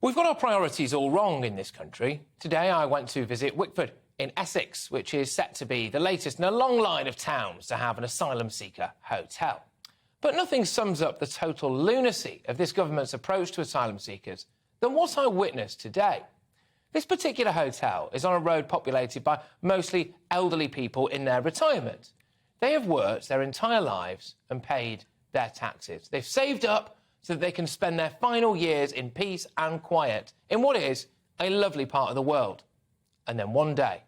We've got our priorities all wrong in this country. Today I went to visit Wickford in Essex, which is set to be the latest in a long line of towns to have an asylum seeker hotel. But nothing sums up the total lunacy of this government's approach to asylum seekers than what I witnessed today. This particular hotel is on a road populated by mostly elderly people in their retirement. They have worked their entire lives and paid their taxes. They've saved up so that they can spend their final years in peace and quiet in what is a lovely part of the world. And then one day,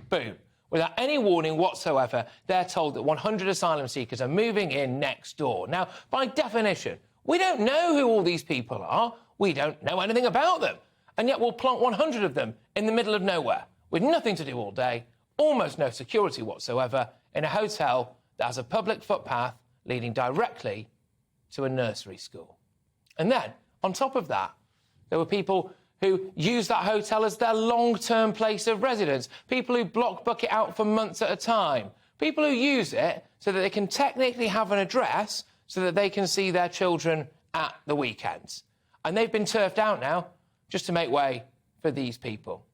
boom, without any warning whatsoever, they're told that 100 asylum seekers are moving in next door. Now, by definition, we don't know who all these people are. We don't know anything about them. And yet we'll plant 100 of them in the middle of nowhere with nothing to do all day, almost no security whatsoever, in a hotel that has a public footpath leading directly to a nursery school. And then, on top of that, there were people who use that hotel as their long-term place of residence, people who block book it out for months at a time, people who use it so that they can technically have an address so that they can see their children at the weekends. And they've been turfed out now just to make way for these people.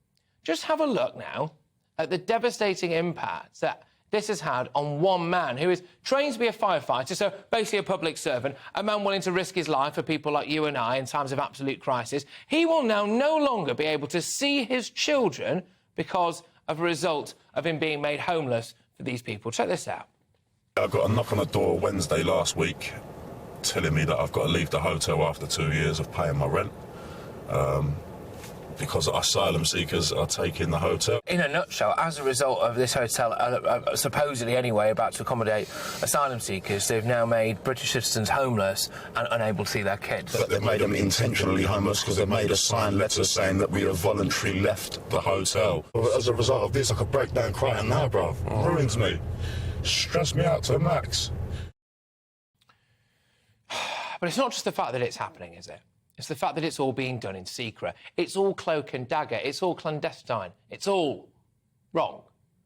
Just have a look now at the devastating impact that this has had on one man who is trained to be a firefighter, so basically a public servant, a man willing to risk his life for people like you and I in times of absolute crisis. He will now no longer be able to see his children because of a result of him being made homeless for these people. Check this out. I got a knock on the door Wednesday last week telling me that I've got to leave the hotel after 2 years of paying my rent. Because asylum seekers are taking the hotel. In a nutshell, as a result of this hotel, supposedly anyway, about to accommodate asylum seekers, they've now made British citizens homeless and unable to see their kids. But they've made them intentionally homeless because they've made a signed letter saying that we have voluntarily left the hotel. As a result of this, I could break down crying now, bruv. Ruins me. Stress me out to the max. But it's not just the fact that it's happening, is it? It's the fact that it's all being done in secret. It's all cloak and dagger. It's all clandestine. It's all wrong.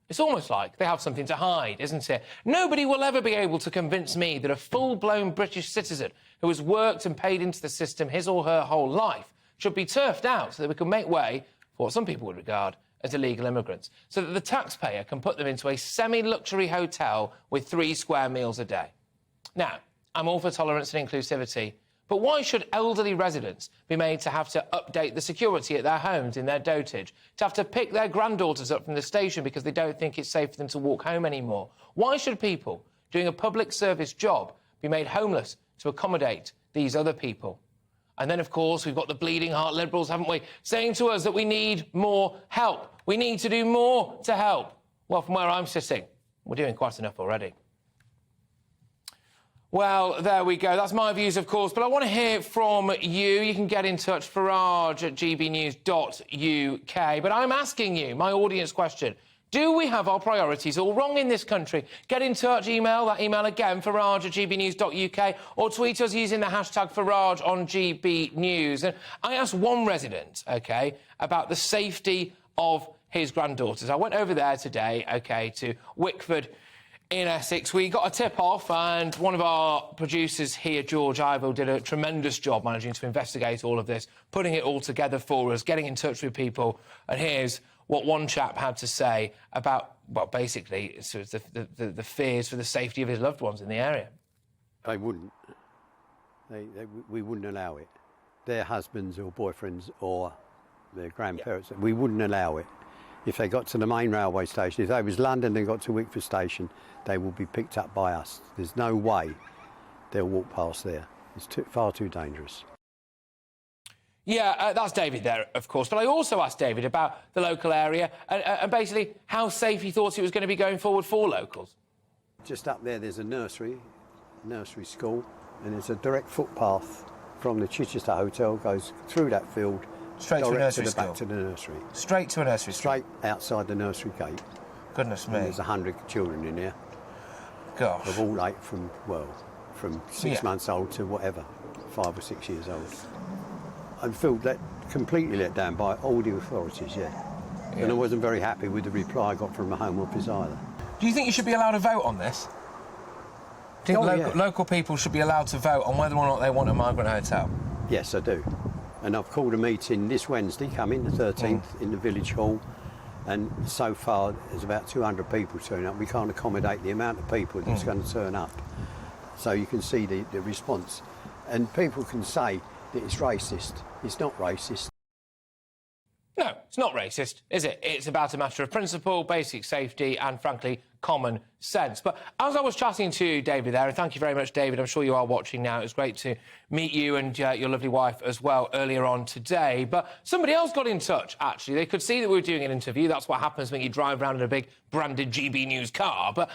It's almost like they have something to hide, isn't it? Nobody will ever be able to convince me that a full-blown British citizen who has worked and paid into the system his or her whole life should be turfed out so that we can make way for what some people would regard as illegal immigrants, so that the taxpayer can put them into a semi-luxury hotel with 3 square meals a day. Now, I'm all for tolerance and inclusivity, but why should elderly residents be made to have to update the security at their homes in their dotage, to have to pick their granddaughters up from the station because they don't think it's safe for them to walk home anymore? Why should people doing a public service job be made homeless to accommodate these other people? And then, of course, we've got the bleeding heart Liberals, haven't we, saying to us that we need more help. We need to do more to help. Well, from where I'm sitting, we're doing quite enough already. Well, there we go. That's my views, of course, but I want to hear from you. You can get in touch, Farage at gbnews.uk. But I'm asking you, my audience question, do we have our priorities all wrong in this country? Get in touch, email that email again, Farage at gbnews.uk, or tweet us using the hashtag Farage on GBNews. And I asked one resident, OK, about the safety of his granddaughters. I went over there today, OK, to Wickford in Essex. We got a tip-off, and one of our producers here, George Ivo, did a tremendous job managing to investigate all of this, putting it all together for us, getting in touch with people. And here's what one chap had to say about, well, basically, sort of the fears for the safety of his loved ones in the area. They wouldn't. We wouldn't allow it. Their husbands or boyfriends or their grandparents, we wouldn't allow it. If they got to the main railway station, if they was London and got to Wickford station, they will be picked up by us. There's no way they'll walk past there. It's far too dangerous. Yeah, that's David there, of course. But I also asked David about the local area and basically how safe he thought it was going to be going forward for locals. Just up there, there's a nursery school, and there's a direct footpath from the Chichester Hotel, goes through that field, straight to a nursery school? Back to the nursery. Straight to a nursery school? Straight outside the nursery gate. Goodness me. And there's 100 children in there. Gosh. Of all age from 6 months old to whatever, 5 or 6 years old. I feel completely let down by all the authorities, yeah. And I wasn't very happy with the reply I got from the Home Office either. Do you think you should be allowed to vote on this? Do you think local people should be allowed to vote on whether or not they want a migrant hotel? Yes, I do. And I've called a meeting this Wednesday, coming, the 13th, in the village hall. And so far, there's about 200 people turning up. We can't accommodate the amount of people that's going to turn up. So you can see the response. And people can say that it's racist. It's not racist. No, it's not racist, is it? It's about a matter of principle, basic safety and, frankly, common sense. But as I was chatting to David there, and thank you very much, David, I'm sure you are watching now. It was great to meet you and your lovely wife as well earlier on today. But somebody else got in touch, actually. They could see that we were doing an interview. That's what happens when you drive around in a big branded GBNews car. But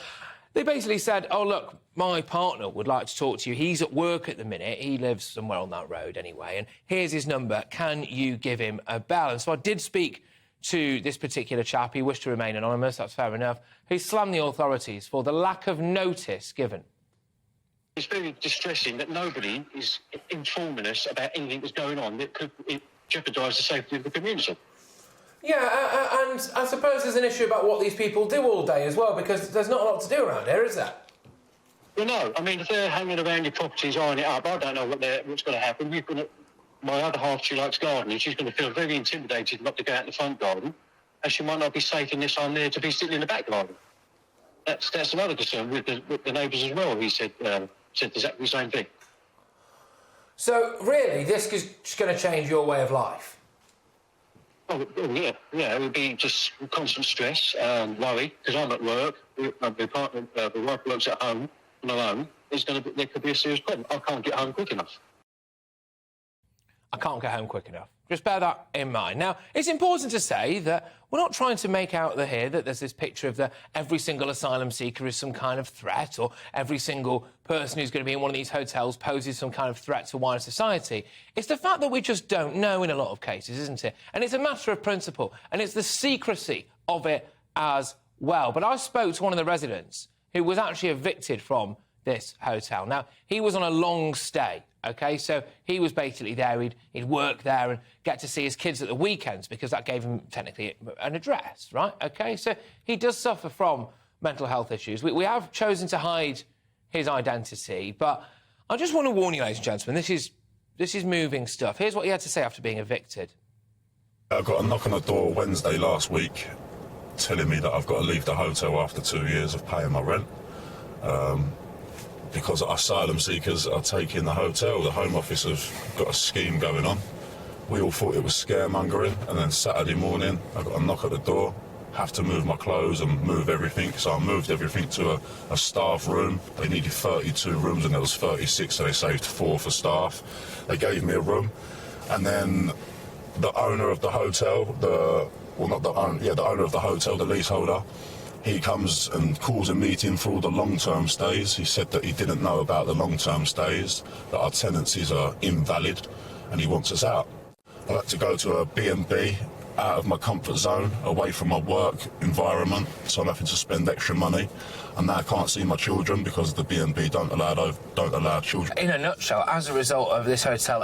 they basically said, oh, look, my partner would like to talk to you. He's at work at the minute. He lives somewhere on that road anyway. And here's his number. Can you give him a bell? And so I did speak to this particular chap. He wished to remain anonymous. That's fair enough. He slammed the authorities for the lack of notice given. It's very distressing that nobody is informing us about anything that's going on that could jeopardise the safety of the community. Yeah, and I suppose there's an issue about what these people do all day as well, because there's not a lot to do around here, is there? Well, no. I mean, if they're hanging around your properties, eyeing it up, I don't know what's going to happen. My other half, she likes gardening. She's going to feel very intimidated not to go out in the front garden, and she might not be safe in this time there to be sitting in the back garden. That's another concern with the neighbours as well. He said exactly the same thing. So, really, this is just going to change your way of life? Oh, yeah, it would be just constant stress and worry, because I'm at work, the wife works at home and alone. There could be a serious problem. I can't get home quick enough. I can't get home quick enough. Just bear that in mind. Now, it's important to say that we're not trying to make out here that there's this picture of every single asylum seeker is some kind of threat, or every single person who's going to be in one of these hotels poses some kind of threat to wider society. It's the fact that we just don't know in a lot of cases, isn't it? And it's a matter of principle, and it's the secrecy of it as well. But I spoke to one of the residents who was actually evicted from this hotel. Now, he was on a long stay, OK? So he was basically there, he'd work there and get to see his kids at the weekends because that gave him, technically, an address, right? OK? So he does suffer from mental health issues. We have chosen to hide his identity, but I just want to warn you, ladies and gentlemen, this is moving stuff. Here's what he had to say after being evicted. I got a knock on the door Wednesday last week telling me that I've got to leave the hotel after 2 years of paying my rent. Because asylum seekers are taking the hotel. The Home Office have got a scheme going on. We all thought it was scaremongering, and then Saturday morning I got a knock at the door, have to move my clothes and move everything, so I moved everything to a staff room. They needed 32 rooms and there was 36, so they saved 4 for staff. They gave me a room, and then the owner of the hotel, the owner of the hotel, the leaseholder, he comes and calls a meeting for all the long-term stays. He said that he didn't know about the long-term stays, that our tenancies are invalid, and he wants us out. I like to go to a B&B, out of my comfort zone, away from my work environment, so I'm having to spend extra money. And now I can't see my children because the B&B don't allow children. In a nutshell, as a result of this hotel,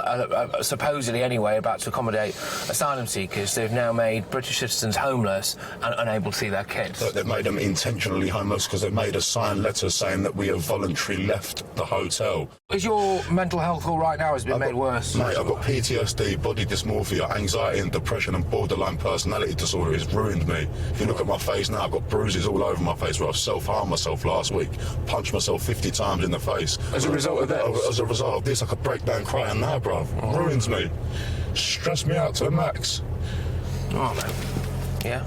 supposedly anyway, about to accommodate asylum seekers, they've now made British citizens homeless and unable to see their kids. They've made them intentionally homeless because they've made us sign letters saying that we have voluntarily left the hotel. Is your mental health all right now? Has it been made worse? Mate, I've got PTSD, body dysmorphia, anxiety and depression and borderline personality disorder. It's ruined me. If you look at my face now, I've got bruises all over my face where I've self-harmed myself last week, punched myself 50 times in the face. As a result of this? As a result of this, I could break down crying now, bruv. Ruins me. Stress me out to the max. Oh, man. Yeah?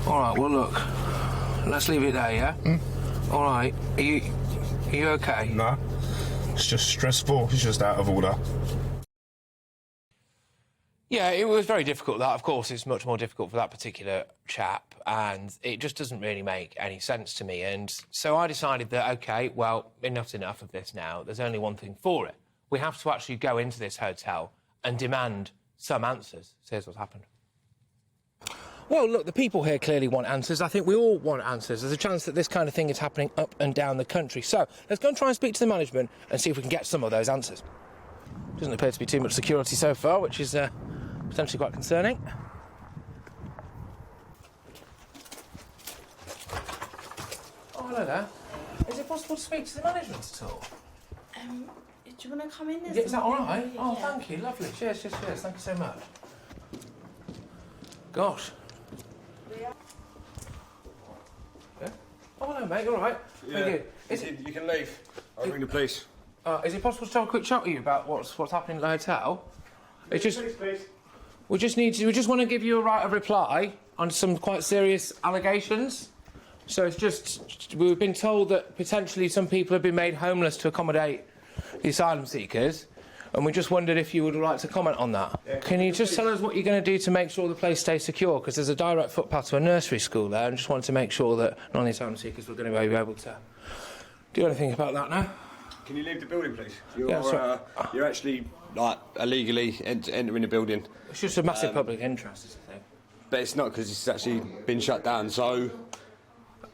All right, well, look, let's leave it there, yeah? All right. Are you OK? No. It's just stressful. It's just out of order. Yeah, it was very difficult, that. Of course, it's much more difficult for that particular chap, and it just doesn't really make any sense to me. And so I decided that, OK, well, enough's enough of this now. There's only one thing for it. We have to actually go into this hotel and demand some answers. So here's what's happened. Well, look, the people here clearly want answers. I think we all want answers. There's a chance that this kind of thing is happening up and down the country. So let's go and try and speak to the management and see if we can get some of those answers. Doesn't appear to be too much security so far, which is potentially quite concerning. Oh, hello there. Is it possible to speak to the management at all? Do you want to come in? Is that all right? Oh, thank you. Lovely. Cheers. Thank you so much. Gosh. Yeah. Oh, hello, mate. All right. Yeah. Thank you. You can leave. I'll ring the police. Is it possible to have a quick chat with you about what's happening at the hotel? It's just... Please. We just want to give you a right of reply on some quite serious allegations. So it's just, we've been told that potentially some people have been made homeless to accommodate the asylum seekers, and we just wondered if you would like to comment on that. Yeah, can you just tell us what you're going to do to make sure the place stays secure? Because there's a direct footpath to a nursery school there, and just wanted to make sure that none of the asylum seekers were going to be able to do anything about that now. Can you leave the building, please? You're actually like illegally entering the building. It's just a massive public interest, is the thing. But it's not, because it's actually been shut down. So,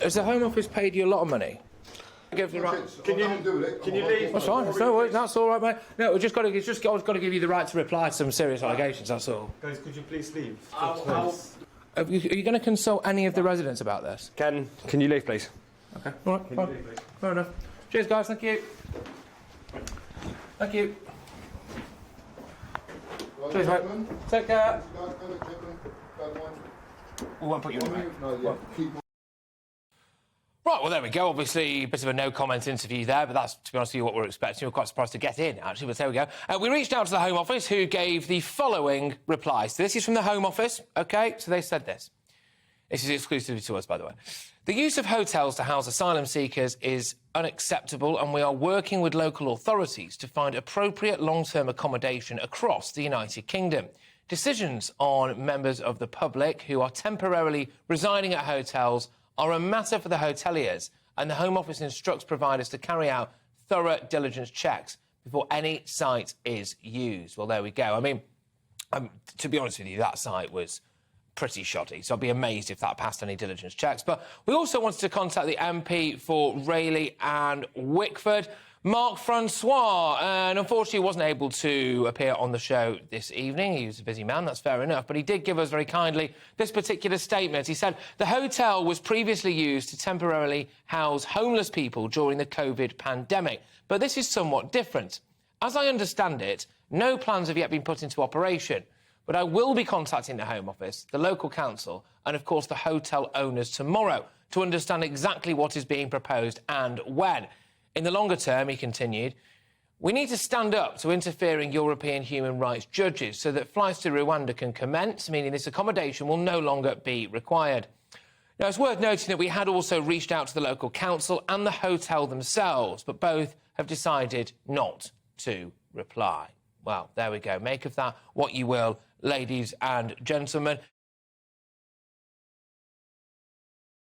has the Home Office paid you a lot of money? Can you leave? That's fine. No worries. That's all right, mate. No, we've just got to give you the right to reply to some serious allegations. That's all. Guys, could you please leave? Are you going to consult any of the residents about this? Can you leave, please? Okay. All right. Fine. Fair enough. Cheers, guys. Thank you. Thank you. Cheers, mate. Take care. We won't put you in, mate. Right, well, there we go. Obviously, a bit of a no-comment interview there, but that's, to be honest with you, what we're expecting. We're quite surprised to get in, actually, but there we go. We reached out to the Home Office, who gave the following replies. So this is from the Home Office, OK? So they said this. This is exclusively to us, by the way. The use of hotels to house asylum seekers is unacceptable, and we are working with local authorities to find appropriate long-term accommodation across the United Kingdom. Decisions on members of the public who are temporarily residing at hotels are a matter for the hoteliers, and the Home Office instructs providers to carry out thorough diligence checks before any site is used. Well, there we go. I mean, to be honest with you, that site was pretty shoddy, so I'd be amazed if that passed any diligence checks. But we also wanted to contact the MP for Rayleigh and Wickford, Mark Francois, and unfortunately he wasn't able to appear on the show this evening. He was a busy man, that's fair enough, but he did give us very kindly this particular statement. He said, the hotel was previously used to temporarily house homeless people during the COVID pandemic, but this is somewhat different. As I understand it, no plans have yet been put into operation, but I will be contacting the Home Office, the local council, and of course the hotel owners tomorrow to understand exactly what is being proposed and when. In the longer term, he continued, we need to stand up to interfering European human rights judges so that flights to Rwanda can commence, meaning this accommodation will no longer be required. Now, it's worth noting that we had also reached out to the local council and the hotel themselves, but both have decided not to reply. Well, there we go. Make of that what you will, ladies and gentlemen.